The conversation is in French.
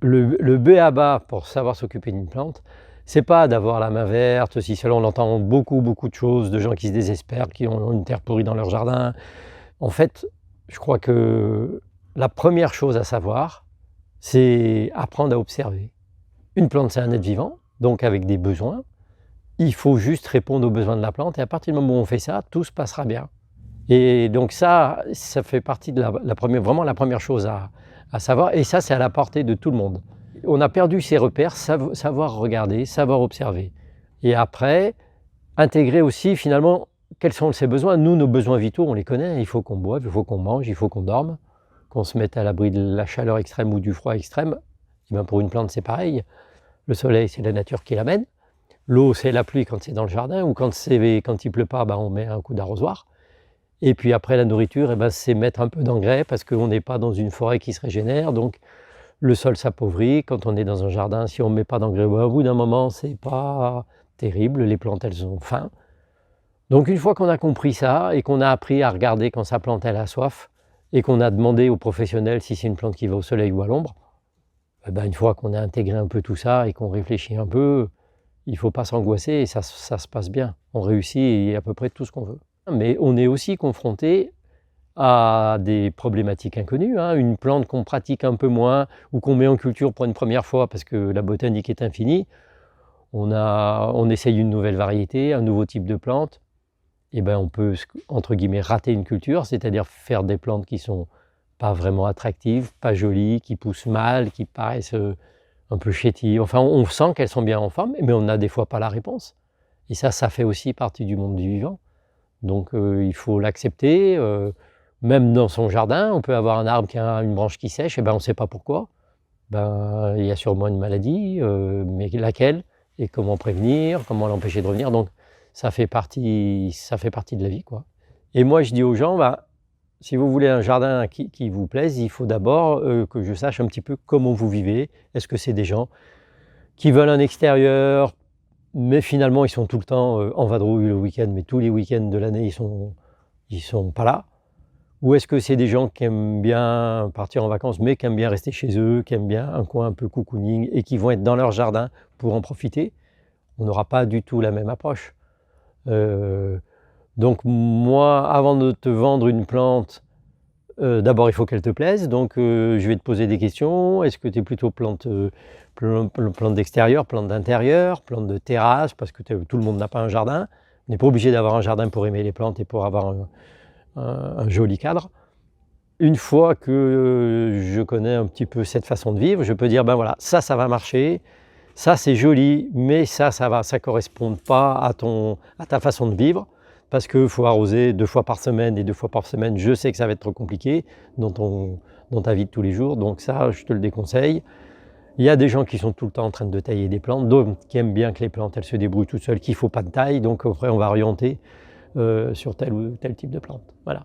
Le b.a.-ba pour savoir s'occuper d'une plante, c'est pas d'avoir la main verte, si cela on entend beaucoup de choses, de gens qui se désespèrent, qui ont une terre pourrie dans leur jardin. En fait, je crois que la première chose à savoir, c'est apprendre à observer. Une plante, c'est un être vivant, donc avec des besoins. Il faut juste répondre aux besoins de la plante et à partir du moment où on fait ça, tout se passera bien. Et donc ça fait partie de vraiment la première chose à savoir, et ça, c'est à la portée de tout le monde. On a perdu ses repères, savoir regarder, savoir observer. Et après, intégrer aussi finalement quels sont ses besoins. Nous, nos besoins vitaux, on les connaît. Il faut qu'on boive, il faut qu'on mange, il faut qu'on dorme, qu'on se mette à l'abri de la chaleur extrême ou du froid extrême. Et bien pour une plante, c'est pareil. Le soleil, c'est la nature qui l'amène. L'eau, c'est la pluie quand c'est dans le jardin, ou quand il pleut pas, on met un coup d'arrosoir. Et puis après, la nourriture, c'est mettre un peu d'engrais parce qu'on n'est pas dans une forêt qui se régénère, donc le sol s'appauvrit. Quand on est dans un jardin, si on ne met pas d'engrais, au bout d'un moment, c'est pas terrible, les plantes, elles ont faim. Donc une fois qu'on a compris ça et qu'on a appris à regarder quand sa plante elle a soif et qu'on a demandé aux professionnels si c'est une plante qui va au soleil ou à l'ombre, une fois qu'on a intégré un peu tout ça et qu'on réfléchit un peu, il ne faut pas s'angoisser et ça se passe bien. On réussit à peu près tout ce qu'on veut. Mais on est aussi confronté à des problématiques inconnues. Une plante qu'on pratique un peu moins ou qu'on met en culture pour une première fois parce que la botanique est infinie, on essaye une nouvelle variété, un nouveau type de plante, et on peut, entre guillemets, rater une culture, c'est-à-dire faire des plantes qui sont pas vraiment attractives, pas jolies, qui poussent mal, qui paraissent un peu chétives. Enfin, on sent qu'elles sont bien en forme, mais on n'a des fois pas la réponse. Et ça fait aussi partie du monde du vivant. Donc il faut l'accepter. Même dans son jardin, on peut avoir un arbre qui a une branche qui sèche, et on ne sait pas pourquoi. Il y a sûrement une maladie, mais laquelle? Et comment prévenir, comment l'empêcher de revenir. Donc ça fait partie de la vie, quoi. Et moi je dis aux gens, si vous voulez un jardin qui vous plaise, il faut d'abord que je sache un petit peu comment vous vivez. Est-ce que c'est des gens qui veulent un extérieur, mais finalement ils sont tout le temps en vadrouille le week-end, mais tous les week-ends de l'année ils sont pas là? Ou est-ce que c'est des gens qui aiment bien partir en vacances, mais qui aiment bien rester chez eux, qui aiment bien un coin un peu cocooning et qui vont être dans leur jardin pour en profiter? On n'aura pas du tout la même approche. Donc moi, avant de te vendre une plante, d'abord il faut qu'elle te plaise, donc je vais te poser des questions. Est-ce que tu es plutôt plante d'extérieur, plante d'intérieur, plante de terrasse, parce que tout le monde n'a pas un jardin. On n'est pas obligé d'avoir un jardin pour aimer les plantes et pour avoir un joli cadre. Une fois que je connais un petit peu cette façon de vivre, je peux dire, voilà, ça va marcher, ça c'est joli, mais ça correspond pas à ta façon de vivre, parce qu'il faut arroser 2 fois par semaine, et 2 fois par semaine, je sais que ça va être trop compliqué dans ta vie de tous les jours, donc ça, je te le déconseille. Il y a des gens qui sont tout le temps en train de tailler des plantes, d'autres qui aiment bien que les plantes elles se débrouillent toutes seules, qu'il ne faut pas de taille, donc après on va orienter sur tel ou tel type de plante. Voilà.